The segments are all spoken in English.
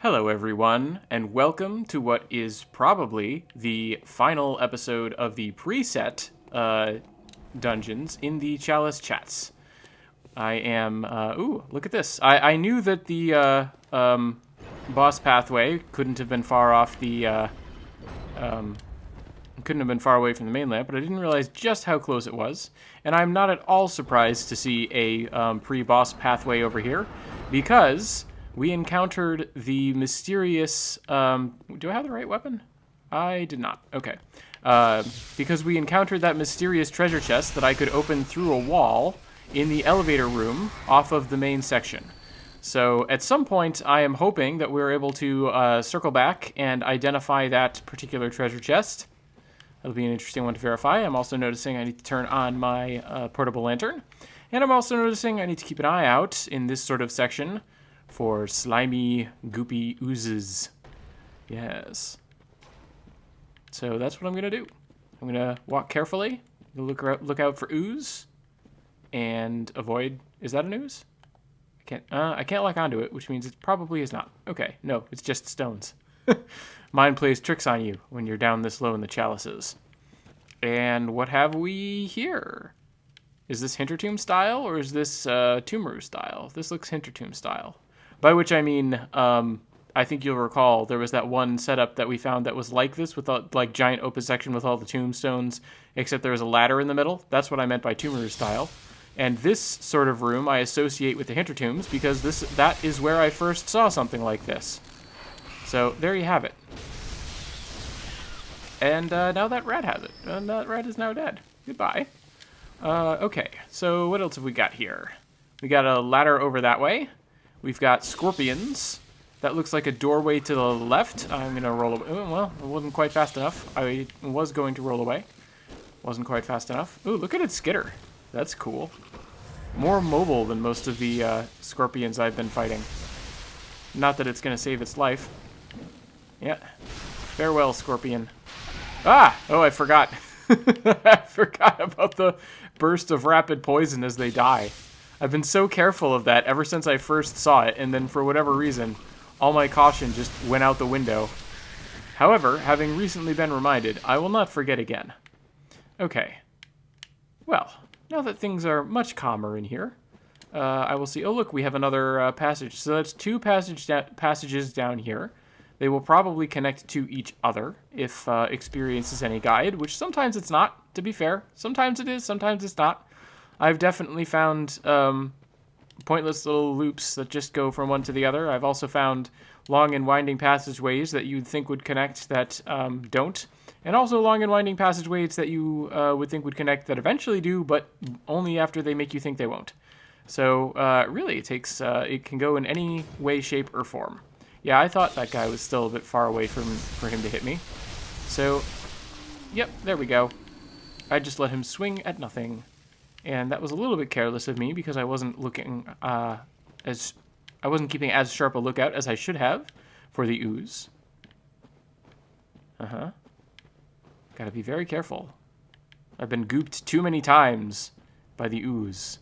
Hello, everyone, and welcome to what is probably the final episode of the preset dungeons in the Chalice chats. I am. Ooh, look at this. I knew that the boss pathway couldn't have been far off the. Couldn't have been far away from the mainland, but I didn't realize just how close it was. And I'm not at all surprised to see a pre-boss pathway over here, because we encountered the mysterious... do I have the right weapon? I did not. Okay. Because we encountered that mysterious treasure chest that I could open through a wall in the elevator room off of the main section. So at some point, I am hoping that we're able to circle back and identify that particular treasure chest. That'll be an interesting one to verify. I'm also noticing I need to turn on my portable lantern. And I'm also noticing I need to keep an eye out in this sort of section for slimy, goopy oozes. Yes. So that's what I'm going to do. I'm going to walk carefully, look out for ooze, and avoid... Is that an ooze? I can't lock onto it, which means it probably is not. Okay, no, it's just stones. Mind plays tricks on you when you're down this low in the chalices. And what have we here? Is this Hintertomb style, or is this Tumuru style? This looks Hintertomb style. By which I mean, I think you'll recall there was that one setup that we found that was like this, with a like giant open section with all the tombstones, except there was a ladder in the middle. That's what I meant by Tumuru style. And this sort of room I associate with the Hintertombs because that is where I first saw something like this. So there you have it. And now that rat has it. And that rat is now dead. Goodbye. Okay, so what else have we got here? We got a ladder over that way. We've got scorpions. That looks like a doorway to the left. I'm going to roll away. Well, it wasn't quite fast enough. I was going to roll away. Wasn't quite fast enough. Ooh, look at its skitter. That's cool. More mobile than most of the scorpions I've been fighting. Not that it's going to save its life. Yeah. Farewell, scorpion. Ah! Oh, I forgot. I forgot about the burst of rapid poison as they die. I've been so careful of that ever since I first saw it, and then for whatever reason, all my caution just went out the window. However, having recently been reminded, I will not forget again. Okay. Well, now that things are much calmer in here, I will see... Oh, look, we have another passage. So that's two passages down here. They will probably connect to each other if experience is any guide, which sometimes it's not, to be fair. Sometimes it is, sometimes it's not. I've definitely found pointless little loops that just go from one to the other. I've also found long and winding passageways that you'd think would connect that don't. And also long and winding passageways that you would think would connect that eventually do, but only after they make you think they won't. So really, it can go in any way, shape, or form. Yeah, I thought that guy was still a bit far away for him to hit me. So, yep, there we go. I just let him swing at nothing. And that was a little bit careless of me because I wasn't looking I wasn't keeping as sharp a lookout as I should have for the ooze. Uh-huh. Gotta be very careful. I've been gooped too many times by the ooze.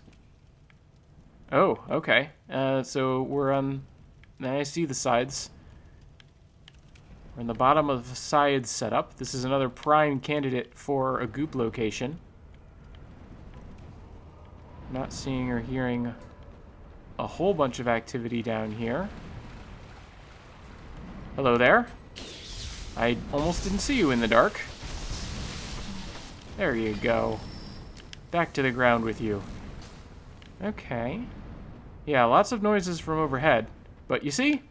Oh, okay. So we're on... I see the sides. We're in the bottom of the side setup. This is another prime candidate for a goop location. Not seeing or hearing a whole bunch of activity down here. Hello there. I almost didn't see you in the dark. There you go. Back to the ground with you. Okay. Yeah, lots of noises from overhead. But you see,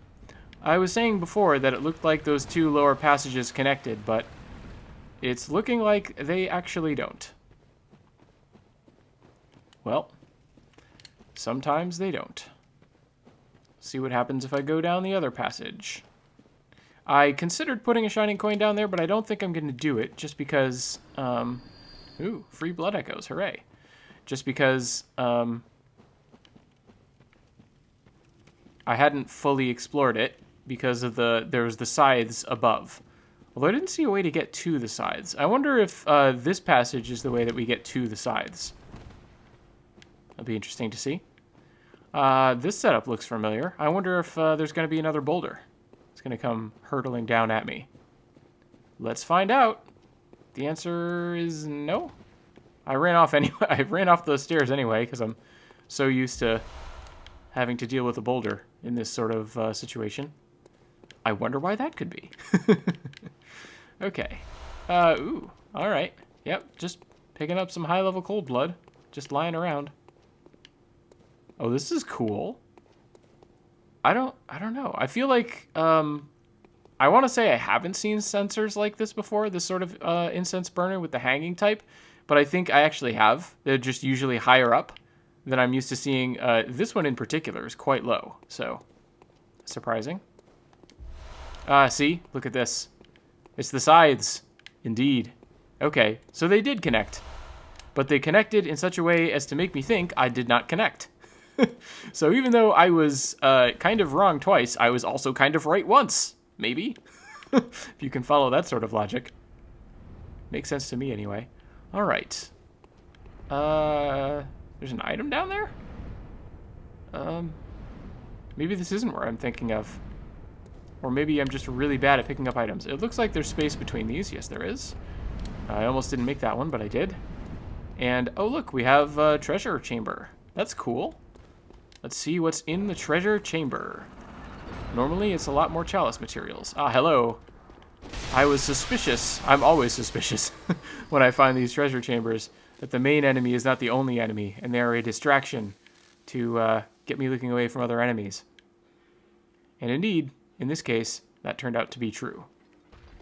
I was saying before that it looked like those two lower passages connected, but it's looking like they actually don't. Well, sometimes they don't. See what happens if I go down the other passage. I considered putting a shining coin down there, but I don't think I'm going to do it, just because... ooh, free blood echoes, hooray. Just because... I hadn't fully explored it because of there was the scythes above. Although I didn't see a way to get to the scythes. I wonder if this passage is the way that we get to the scythes. That'll be interesting to see. This setup looks familiar. I wonder if there's going to be another boulder. It's going to come hurtling down at me. Let's find out. The answer is no. I ran off anyway. I ran off those stairs anyway because I'm so used to having to deal with a boulder in this sort of situation. I wonder why that could be. Okay. Ooh. All right. Yep. Just picking up some high-level cold blood. Just lying around. Oh, this is cool. I don't know. I feel like I want to say I haven't seen sensors like this before, this sort of incense burner with the hanging type, but I think I actually have. They're just usually higher up than I'm used to seeing. This one in particular is quite low, so surprising. See? Look at this. It's the scythes. Indeed. Okay, so they did connect, but they connected in such a way as to make me think I did not connect. So even though I was kind of wrong twice, I was also kind of right once. Maybe. If you can follow that sort of logic. Makes sense to me anyway. All right. There's an item down there? Maybe this isn't where I'm thinking of. Or maybe I'm just really bad at picking up items. It looks like there's space between these. Yes, there is. I almost didn't make that one, but I did. And, oh look, we have a treasure chamber. That's cool. Let's see what's in the treasure chamber. Normally, it's a lot more chalice materials. Ah, hello. I was suspicious. I'm always suspicious when I find these treasure chambers that the main enemy is not the only enemy, and they are a distraction to get me looking away from other enemies. And indeed, in this case, that turned out to be true.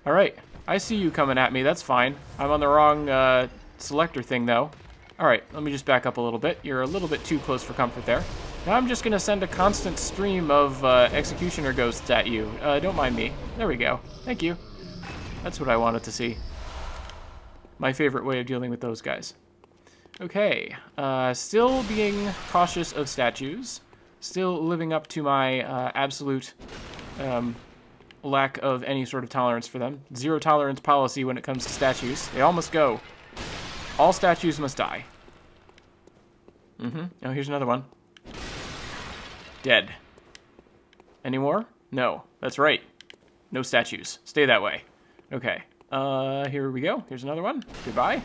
All right, I see you coming at me. That's fine. I'm on the wrong selector thing, though. All right, let me just back up a little bit. You're a little bit too close for comfort there. Now I'm just going to send a constant stream of executioner ghosts at you. Don't mind me. There we go. Thank you. That's what I wanted to see. My favorite way of dealing with those guys. Okay. Still being cautious of statues. Still living up to my absolute lack of any sort of tolerance for them. Zero tolerance policy when it comes to statues. They all must go. All statues must die. Oh, here's another one. Dead. Any more? No. That's right. No statues. Stay that way. Okay. Here we go. Here's another one. Goodbye.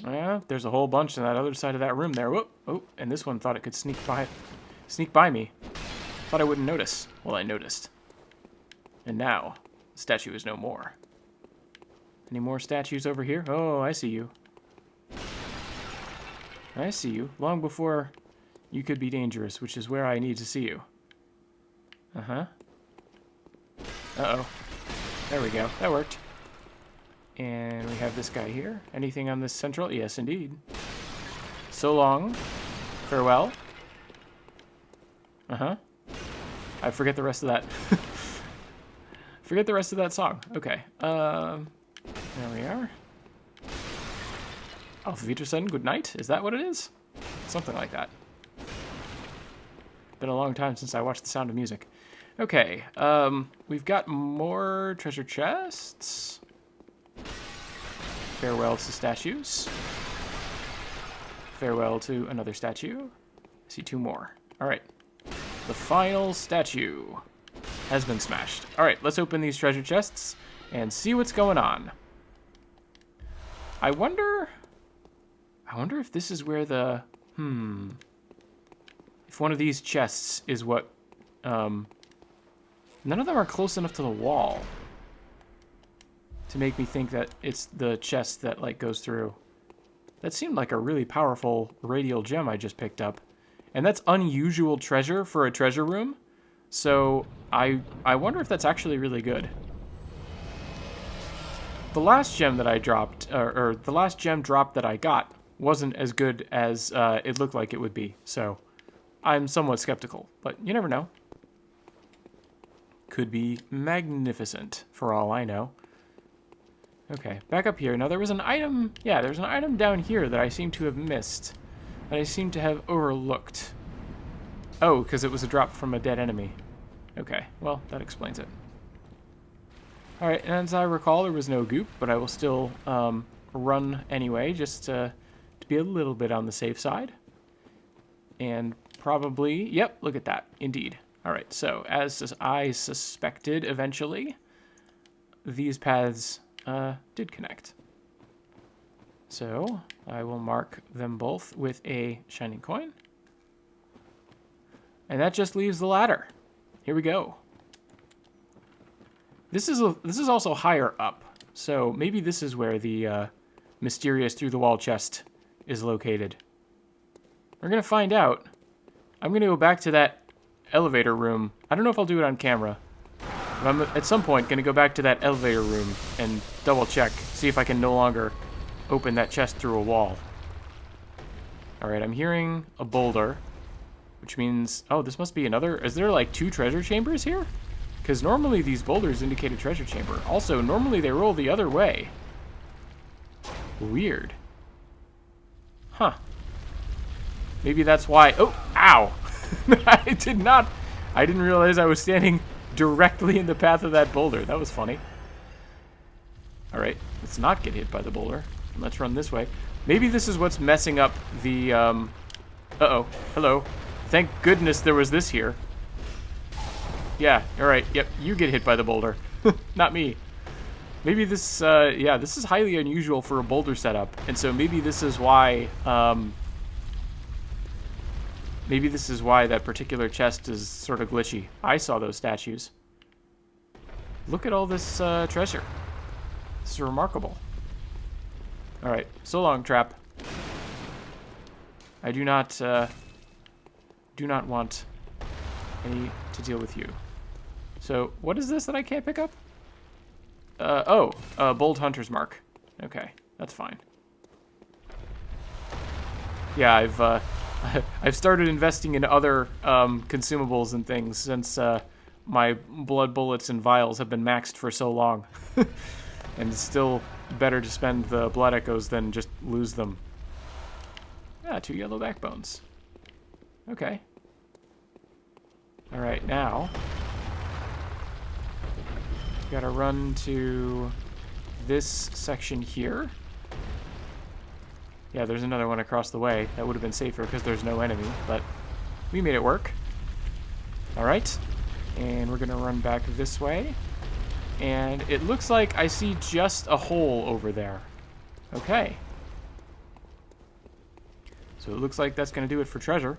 Yeah, there's a whole bunch on that other side of that room there. Whoop. Oh, and this one thought it could sneak by me. Thought I wouldn't notice. Well, I noticed. And now, the statue is no more. Any more statues over here? Oh, I see you. I see you. Long before you could be dangerous, which is where I need to see you. Uh-huh. Uh-oh. There we go. That worked. And we have this guy here. Anything on this central? Yes, indeed. So long. Farewell. Uh-huh. I forget the rest of that. Forget the rest of that song. Okay. There we are. Auf Wiedersehen, good night? Is that what it is? Something like that. Been a long time since I watched The Sound of Music. Okay, we've got more treasure chests. Farewell to statues. Farewell to another statue. I see two more. All right. The final statue has been smashed. All right, let's open these treasure chests and see what's going on. I wonder if this is where the... If one of these chests is what... None of them are close enough to the wall to make me think that it's the chest that, like, goes through. That seemed like a really powerful radial gem I just picked up. And that's unusual treasure for a treasure room. So I wonder if that's actually really good. The last gem that I dropped, or the last gem drop that I got, wasn't as good as it looked like it would be. So I'm somewhat skeptical, but you never know. Could be magnificent, for all I know. Okay, back up here. Now, there was an item... Yeah, there's an item down here that I seem to have missed. That I seem to have overlooked. Oh, because it was a drop from a dead enemy. Okay, well, that explains it. Alright, and as I recall, there was no goop, but I will still run anyway, just to be a little bit on the safe side. And probably... Yep, look at that. Indeed. All right, so as I suspected, eventually, these paths did connect. So I will mark them both with a shining coin. And that just leaves the ladder. Here we go. This is also higher up, so maybe this is where the mysterious through-the-wall chest is located. We're going to find out. I'm going to go back to that elevator room. I don't know if I'll do it on camera. But I'm at some point going to go back to that elevator room and double-check, see if I can no longer open that chest through a wall. Alright, I'm hearing a boulder, which means... Oh, this must be another... Is there like 2 treasure chambers here? Because normally these boulders indicate a treasure chamber. Also, normally they roll the other way. Weird. Huh. Maybe that's why... Oh, ow! I didn't realize I was standing directly in the path of that boulder. That was funny. Alright, let's not get hit by the boulder. Let's run this way. Maybe this is what's messing up the... Uh-oh. Hello. Thank goodness there was this here. Yeah, alright. Yep, you get hit by the boulder. Not me. Maybe this, yeah, this is highly unusual for a boulder setup. And so maybe this is why, maybe this is why that particular chest is sort of glitchy. I saw those statues. Look at all this, treasure. This is remarkable. Alright, so long, trap. I do not want any to deal with you. So, what is this that I can't pick up? Bold Hunter's Mark. Okay, that's fine. Yeah, I've started investing in other consumables and things since my blood bullets and vials have been maxed for so long. And it's still better to spend the blood echoes than just lose them. Ah, 2 yellow backbones. Okay. Alright, now... Gotta run to this section here. Yeah, there's another one across the way. That would have been safer because there's no enemy, but we made it work. Alright. And we're gonna run back this way. And it looks like I see just a hole over there. Okay. So it looks like that's gonna do it for treasure.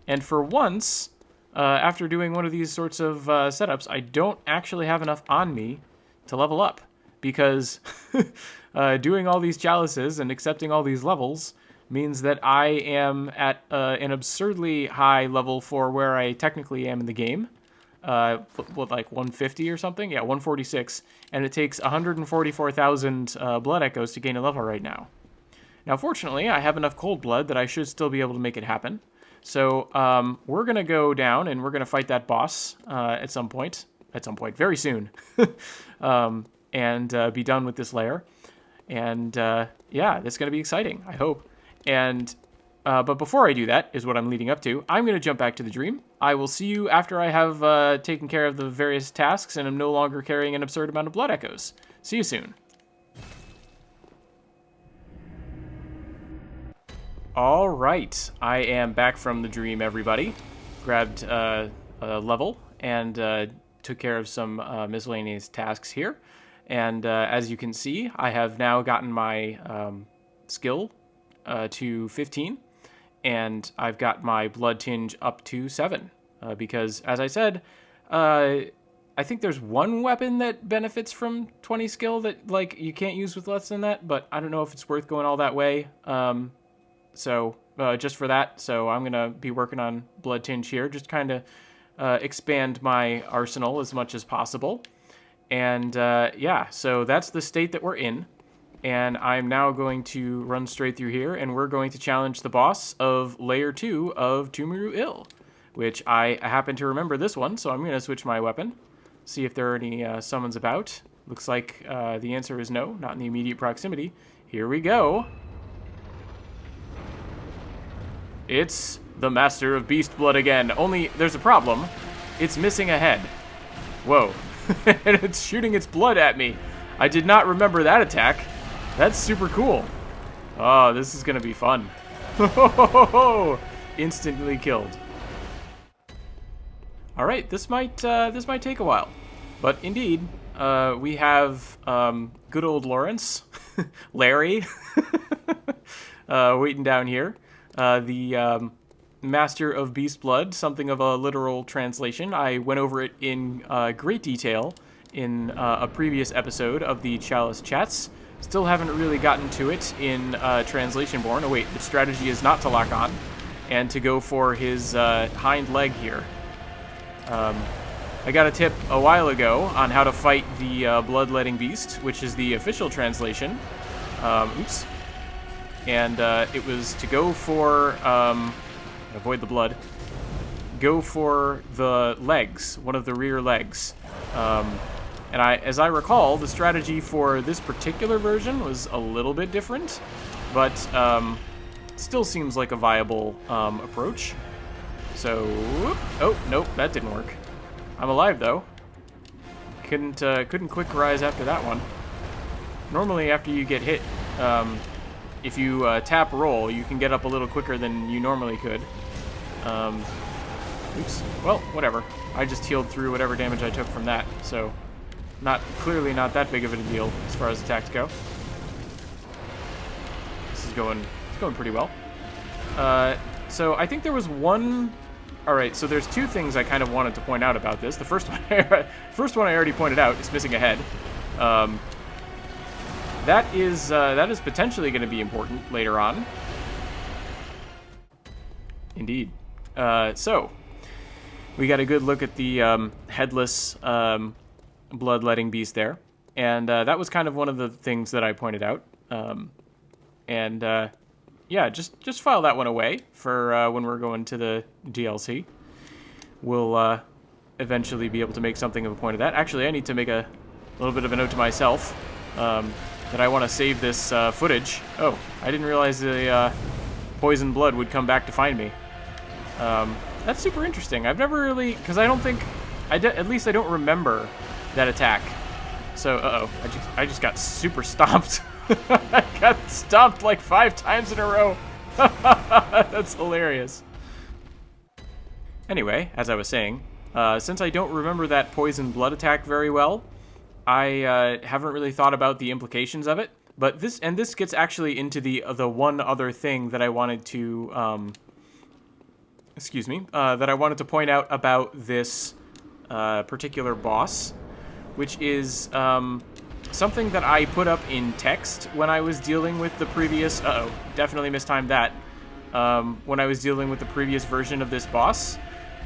And for once... after doing one of these sorts of setups, I don't actually have enough on me to level up. Because doing all these chalices and accepting all these levels means that I am at an absurdly high level for where I technically am in the game. What, like 150 or something? Yeah, 146. And it takes 144,000 blood echoes to gain a level right now. Now, fortunately, I have enough cold blood that I should still be able to make it happen. So we're going to go down and we're going to fight that boss at some point, very soon, and be done with this layer. And yeah, that's going to be exciting, I hope. And but before I do that, is what I'm leading up to, I'm going to jump back to the dream. I will see you after I have taken care of the various tasks and am no longer carrying an absurd amount of blood echoes. See you soon. All right, I am back from the dream, everybody. Grabbed a level and took care of some miscellaneous tasks here. And as you can see, I have now gotten my skill to 15, and I've got my blood tinge up to 7. Because, as I said, I think there's one weapon that benefits from 20 skill that like you can't use with less than that, but I don't know if it's worth going all that way. So just for that, so I'm going to be working on Blood Tinge here, just kind of expand my arsenal as much as possible. And yeah, so that's the state that we're in. And I'm now going to run straight through here, and we're going to challenge the boss of Layer 2 of Tumuru Ill, which I happen to remember this one, so I'm going to switch my weapon, see if there are any summons about. Looks like the answer is no, not in the immediate proximity. Here we go. It's the Master of Beast Blood again, only there's a problem. It's missing a head. Whoa. And it's shooting its blood at me. I did not remember that attack. That's super cool. Oh, this is gonna be fun. Instantly killed. All right, this might take a while, but indeed, we have good old Lawrence, Larry, waiting down here. The Master of Beast Blood, something of a literal translation. I went over it in great detail in a previous episode of the Chalice Chats. Still haven't really gotten to it in Translation Born. Oh wait, the strategy is not to lock on, and to go for his hind leg here. I got a tip a while ago on how to fight the Bloodletting Beast, which is the official translation. Oops. And it was to go for, avoid the blood, go for the legs, one of the rear legs. And as I recall, the strategy for this particular version was a little bit different, but still seems like a viable approach. So, oh, nope, that didn't work. I'm alive, though. Couldn't quick rise after that one. Normally, after you get hit, if you tap roll, you can get up a little quicker than you normally could. Oops. Well, whatever. I just healed through whatever damage I took from that, so clearly not that big of a deal as far as attacks go. This is going pretty well. So I think there was one. All right, so there's two things I kind of wanted to point out about this. The first one I already pointed out is missing a head. That is potentially going to be important later on. Indeed. So we got a good look at the headless bloodletting beast there, and that was kind of one of the things that I pointed out. Yeah, just file that one away for when we're going to the DLC. We'll eventually be able to make something of a point of that. Actually, I need to make a little bit of a note to myself that I want to save this footage. Oh, I didn't realize the poison blood would come back to find me. That's super interesting. I've never really, because I don't think, at least I don't remember that attack. So, uh-oh, I just got super stomped. I got stomped like 5 times in a row. That's hilarious. Anyway, as I was saying, since I don't remember that poison blood attack very well, I haven't really thought about the implications of it. But this gets actually into the one other thing that I wanted to, that I wanted to point out about this particular boss, which is something that I put up in text when I was dealing with the previous... Uh-oh, definitely mistimed that. When I was dealing with the previous version of this boss.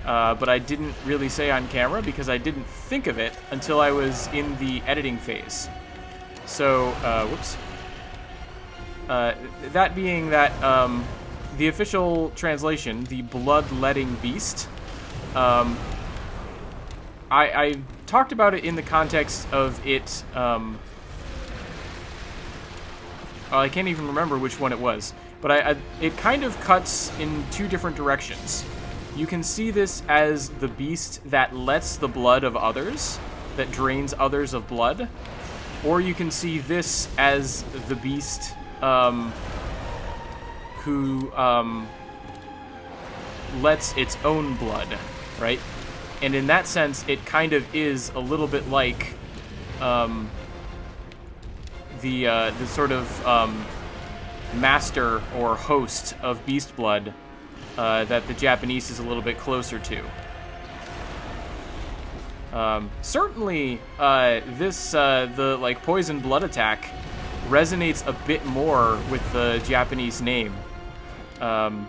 But I didn't really say on camera because I didn't think of it until I was in the editing phase. So, whoops. That being that the official translation, the Bloodletting Beast, I talked about it in the context of it, I can't even remember which one it was, but it kind of cuts in 2 different directions. You can see this as the beast that lets the blood of others, that drains others of blood, or you can see this as the beast who lets its own blood, right? And in that sense, it kind of is a little bit like the sort of master or host of beast blood that the Japanese is a little bit closer to. Certainly, the like poison blood attack resonates a bit more with the Japanese name. Wow.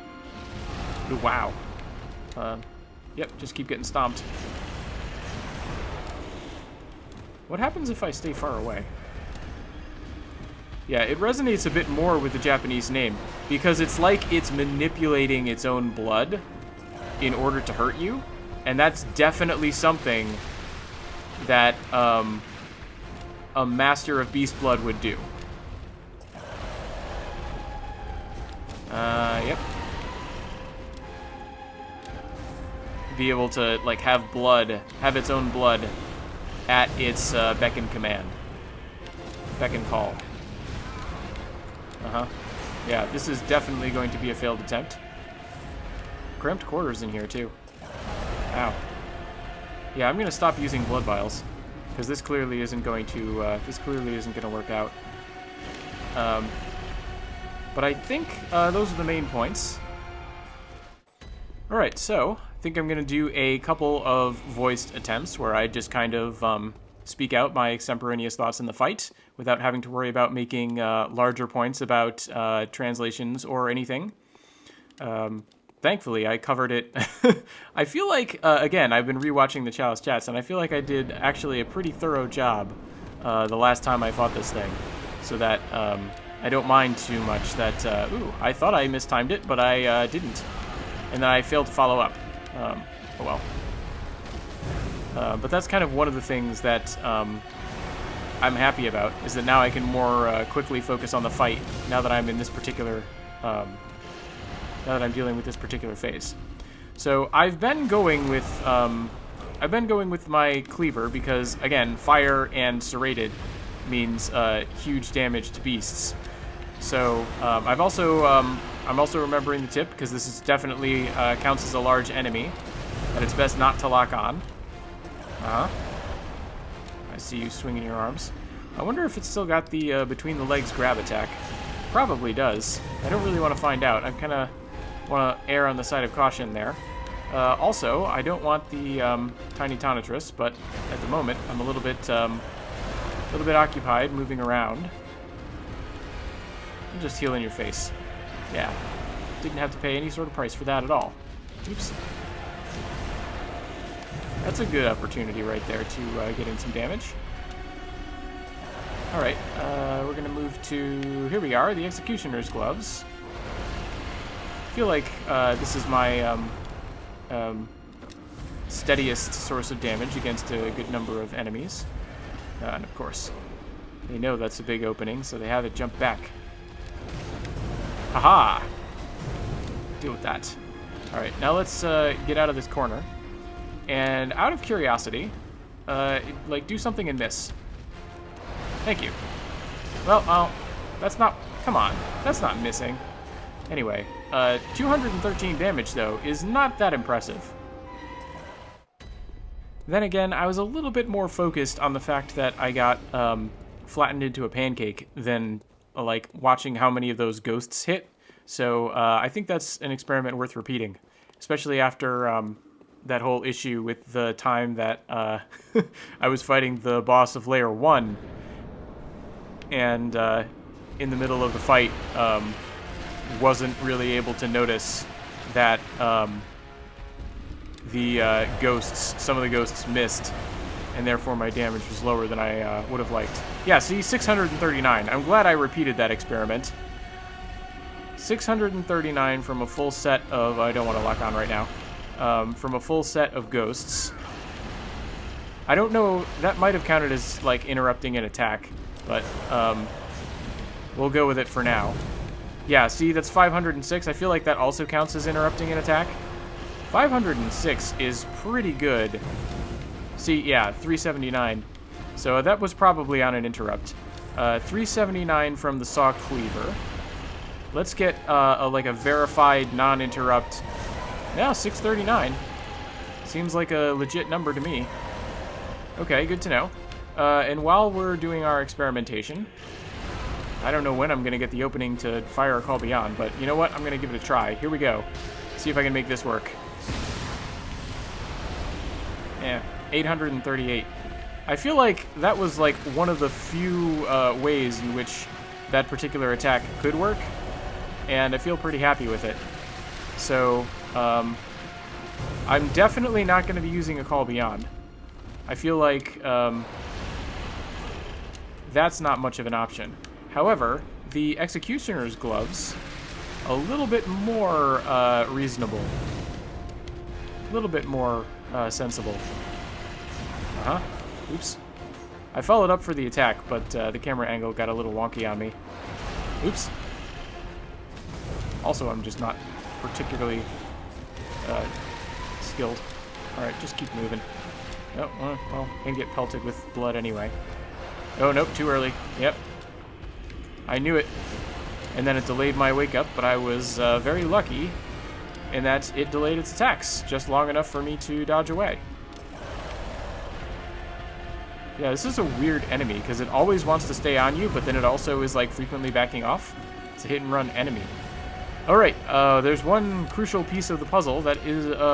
Yep, just keep getting stomped. What happens if I stay far away? Yeah, it resonates a bit more with the Japanese name, because it's like it's manipulating its own blood in order to hurt you, and that's definitely something that a master of beast blood would do. Yep. Be able to, like, have its own blood at its beck and command. Beck and call. Uh-huh. Yeah, this is definitely going to be a failed attempt. Cramped quarters in here, too. Ow. Yeah, I'm gonna stop using blood vials because this clearly isn't going to work out. But I think those are the main points. All right, so I think I'm gonna do a couple of voiced attempts where I just kind of speak out my extemporaneous thoughts in the fight without having to worry about making larger points about translations or anything. Thankfully, I covered it. I feel like, again, I've been rewatching the Chalice chats, and I feel like I did actually a pretty thorough job the last time I fought this thing, so that I don't mind too much that, ooh, I thought I mistimed it, but I didn't. And then I failed to follow up. Oh well. But that's kind of one of the things that I'm happy about, is that now I can more quickly focus on the fight now that I'm in this particular, now that I'm dealing with this particular phase. So I've been going with my cleaver because, again, fire and serrated means huge damage to beasts. So I'm also remembering the tip, because this is definitely counts as a large enemy, that it's best not to lock on. I see you swinging your arms. I wonder if it's still got the between the legs grab attack. Probably does. I don't really want to find out. I kind of want to err on the side of caution there. Also, I don't want the tiny tonitrus, but at the moment I'm a little bit occupied moving around. I'm just healing your face. Yeah, didn't have to pay any sort of price for that at all. Oops. That's a good opportunity right there to get in some damage. Alright, we're going to move to... Here we are, the Executioner's Gloves. I feel like this is my steadiest source of damage against a good number of enemies. And of course, they know that's a big opening, so they have it jump back. Haha! Deal with that. Alright, now let's get out of this corner. And out of curiosity, like, do something and miss. Thank you. Well, that's not... Come on. That's not missing. Anyway, 213 damage, though, is not that impressive. Then again, I was a little bit more focused on the fact that I got flattened into a pancake than, like, watching how many of those ghosts hit. So I think that's an experiment worth repeating, especially after that whole issue with the time that I was fighting the boss of Layer 1, and in the middle of the fight wasn't really able to notice that the ghosts, some of the ghosts missed, and therefore my damage was lower than I would have liked. Yeah, see, 639. I'm glad I repeated that experiment. 639 from a full set of... I don't want to lock on right now. From a full set of ghosts. I don't know, that might have counted as, like, interrupting an attack, but we'll go with it for now. Yeah, see, that's 506. I feel like that also counts as interrupting an attack. 506 is pretty good. See, yeah, 379. So that was probably on an interrupt. 379 from the saw cleaver. Let's get like a verified non-interrupt. Yeah, 639. Seems like a legit number to me. Okay, good to know. And while we're doing our experimentation, I don't know when I'm going to get the opening to fire a call beyond, but you know what? I'm going to give it a try. Here we go. See if I can make this work. Yeah, 838. I feel like that was like one of the few ways in which that particular attack could work, and I feel pretty happy with it. So, I'm definitely not going to be using a call beyond. I feel like that's not much of an option. However, the Executioner's Gloves, a little bit more reasonable. A little bit more sensible. Oops. I followed up for the attack, but the camera angle got a little wonky on me. Oops. Also, I'm just not particularly skilled. Alright, just keep moving. Oh, well, can get pelted with blood anyway. Oh, nope, too early. Yep. I knew it. And then it delayed my wake up, but I was very lucky in that it delayed its attacks just long enough for me to dodge away. Yeah, this is a weird enemy, because it always wants to stay on you, but then it also is, like, frequently backing off. It's a hit-and-run enemy. Alright, there's one crucial piece of the puzzle that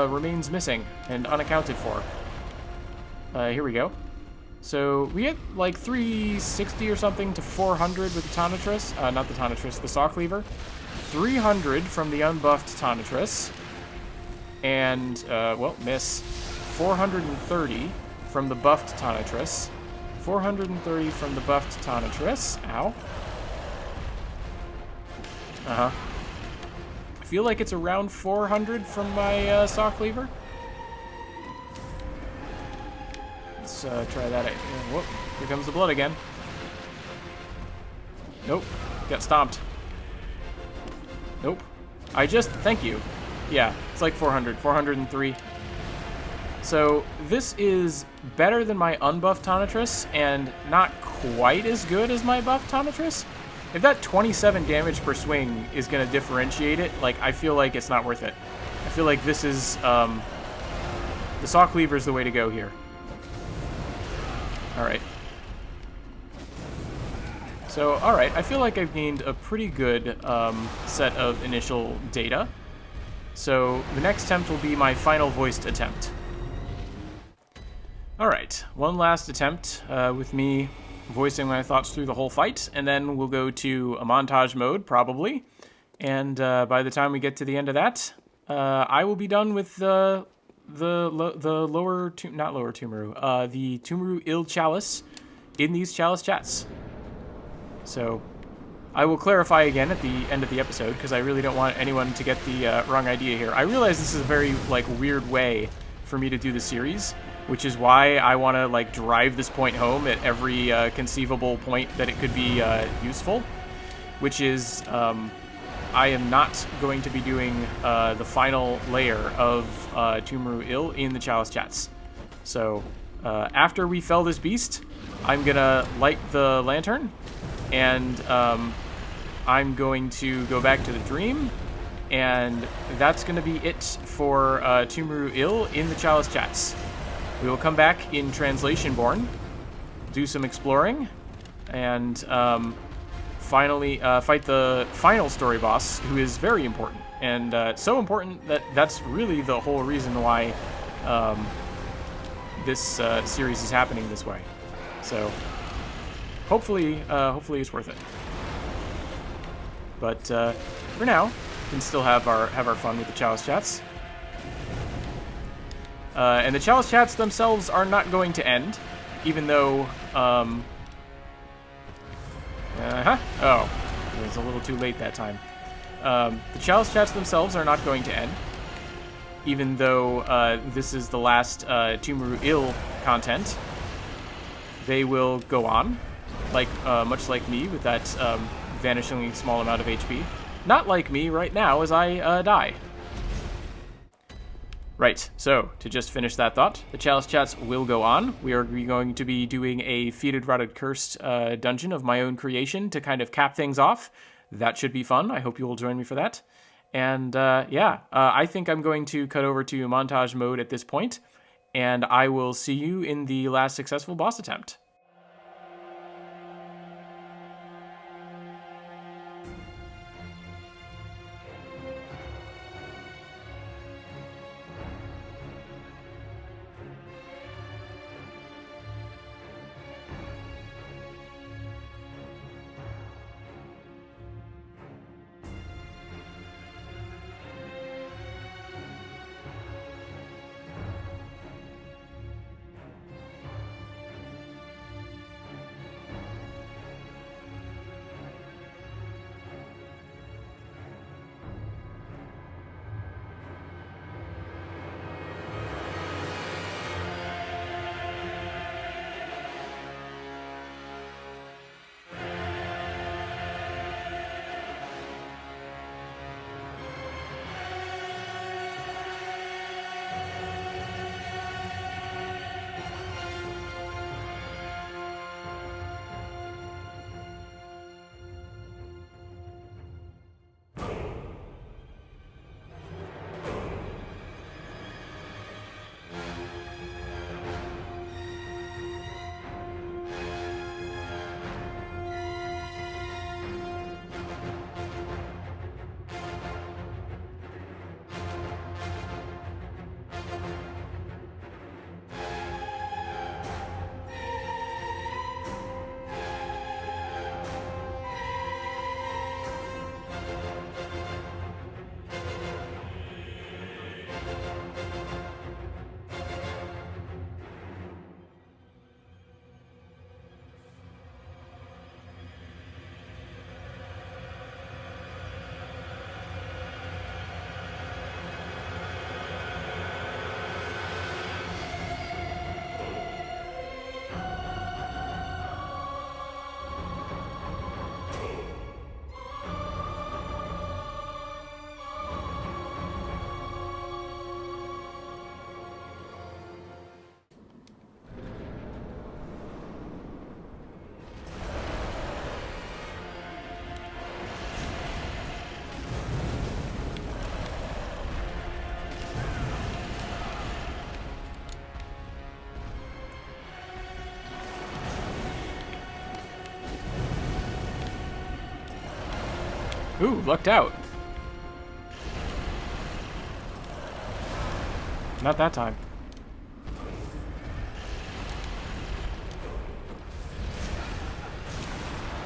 remains missing and unaccounted for. Here we go. So, we get, like, 360 or something to 400 with the Tonitrus. Not the Tonitrus, the Saw Cleaver. 300 from the unbuffed Tonitrus. And, well, miss. 430 from the buffed Tonitrus. 430 from the buffed Tonitrus. Ow. Uh-huh. I feel like it's around 400 from my Saw Cleaver. Let's try that. Whoop, here comes the blood again. Nope, got stomped. Nope. Thank you. Yeah, it's like 400, 403. So this is better than my unbuffed Tonitrus and not quite as good as my buffed Tonitrus. If that 27 damage per swing is going to differentiate it, like, I feel like it's not worth it. I feel like this is, the Saw Cleaver is the way to go here. Alright. So, alright, I feel like I've gained a pretty good set of initial data. So, the next attempt will be my final voiced attempt. Alright, one last attempt with me voicing my thoughts through the whole fight, and then we'll go to a montage mode, probably. And by the time we get to the end of that, I will be done with the Tumuru Ill Chalice in these Chalice chats. So, I will clarify again at the end of the episode, because I really don't want anyone to get the wrong idea here. I realize this is a very, like, weird way for me to do the series, which is why I want to, like, drive this point home at every conceivable point that it could be useful, which is I am not going to be doing the final layer of Tumuru Ill in the Chalice chats. So after we fell this beast, I'm going to light the lantern, and I'm going to go back to the dream, and that's going to be it for Tumuru Ill in the Chalice chats. We will come back in Translationborn, do some exploring, and finally fight the final story boss, who is very important. And so important that that's really the whole reason why this series is happening this way. So hopefully it's worth it. But for now, we can still have our fun with the Chalice chats. And the Chalice chats themselves are not going to end, even though, oh, it was a little too late that time. The Chalice chats themselves are not going to end, even though this is the last Tumuru Ill content. They will go on, like much like me with that vanishingly small amount of HP. Not like me right now as I die. Right, so, to just finish that thought, the Chalice chats will go on. We are going to be doing a Feated, Rotted, Cursed dungeon of my own creation to kind of cap things off. That should be fun. I hope you will join me for that. And, I think I'm going to cut over to montage mode at this point, and I will see you in the last successful boss attempt. Ooh, lucked out. Not that time.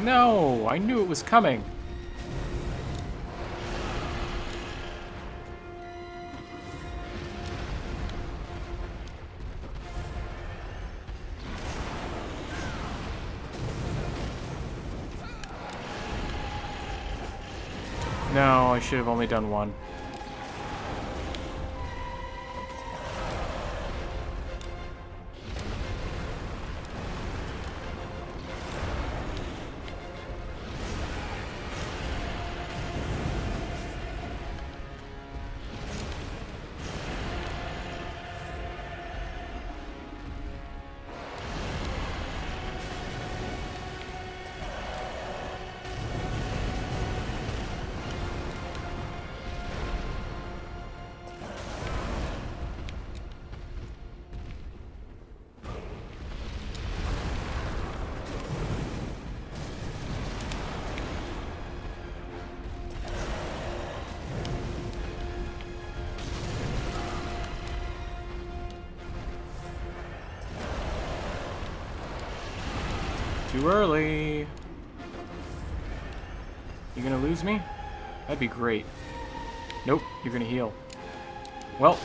No, I knew it was coming. No, I should have only done one. Too early. You gonna lose me? That'd be great. Nope, you're gonna heal. Well.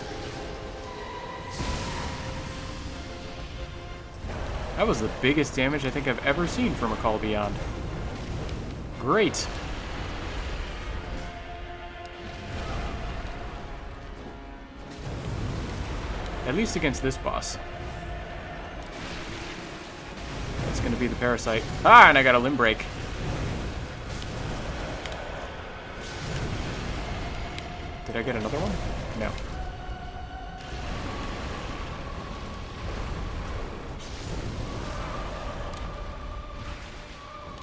That was the biggest damage I think I've ever seen from a Call Beyond. Great. At least against this boss. That's gonna be the parasite. Ah, and I got a limb break. Did I get another one? No.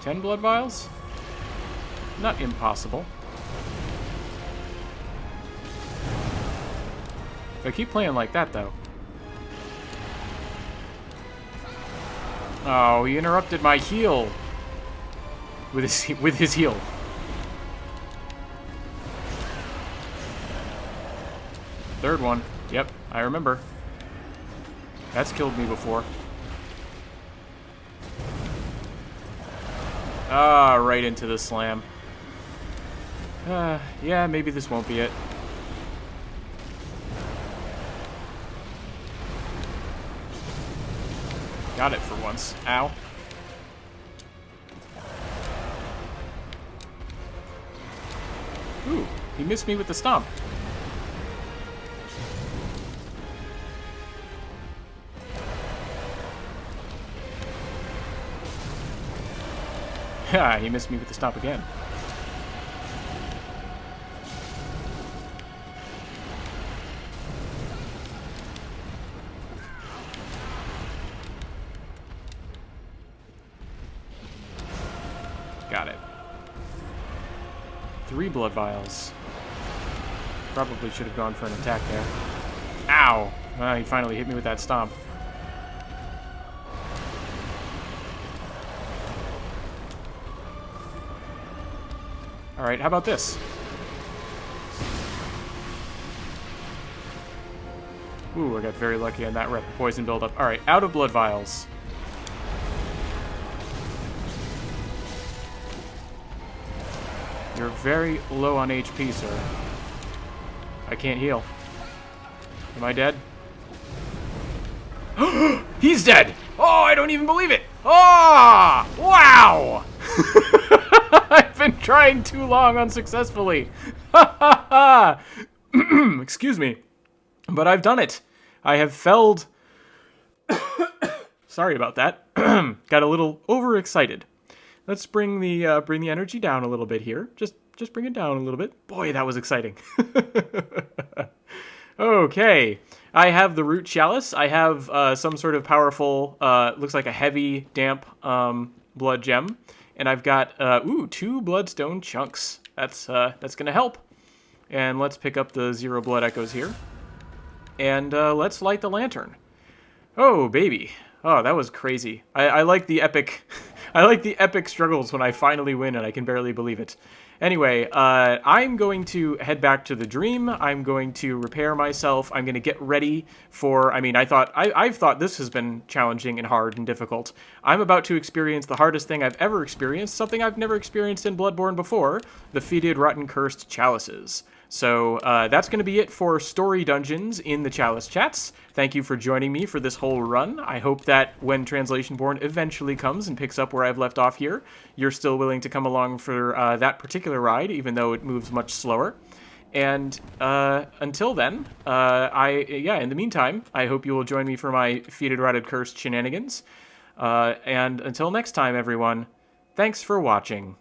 Ten blood vials? Not impossible. If I keep playing like that, though. Oh, he interrupted my heal with his heal. Third one. Yep, I remember. That's killed me before. Ah, right into the slam. Yeah, maybe this won't be it. Got it for once. Ow. Ooh, he missed me with the stomp. Ha, he missed me with the stomp again. Got it. 3 blood vials. Probably should have gone for an attack there. Ow! He finally hit me with that stomp. Alright, how about this? Ooh, I got very lucky on that poison buildup. Alright, out of blood vials. You're very low on HP, sir. I can't heal. Am I dead? He's dead! Oh, I don't even believe it! Oh! Wow! I've been trying too long unsuccessfully. Excuse me. But I've done it. I have felled... Sorry about that. Got a little overexcited. Let's bring the energy down a little bit here. Just bring it down a little bit. Boy, that was exciting. Okay. I have the root chalice. I have some sort of powerful, looks like a heavy, damp blood gem. And I've got, 2 bloodstone chunks. That's going to help. And let's pick up the 0 blood echoes here. And let's light the lantern. Oh, baby. Oh, that was crazy. I like the epic... I like the epic struggles when I finally win and I can barely believe it. Anyway, I'm going to head back to the dream. I'm going to repair myself. I'm going to get ready for, I mean, I've thought this has been challenging and hard and difficult. I'm about to experience the hardest thing I've ever experienced, something I've never experienced in Bloodborne before, the Fetid, Rotten, Cursed Chalices. So that's going to be it for Story Dungeons in the Chalice chats. Thank you for joining me for this whole run. I hope that when Translation Born eventually comes and picks up where I've left off here, you're still willing to come along for that particular ride, even though it moves much slower. And until then, in the meantime, I hope you will join me for my Fetid, Rotted, Cursed shenanigans. And until next time, everyone, thanks for watching.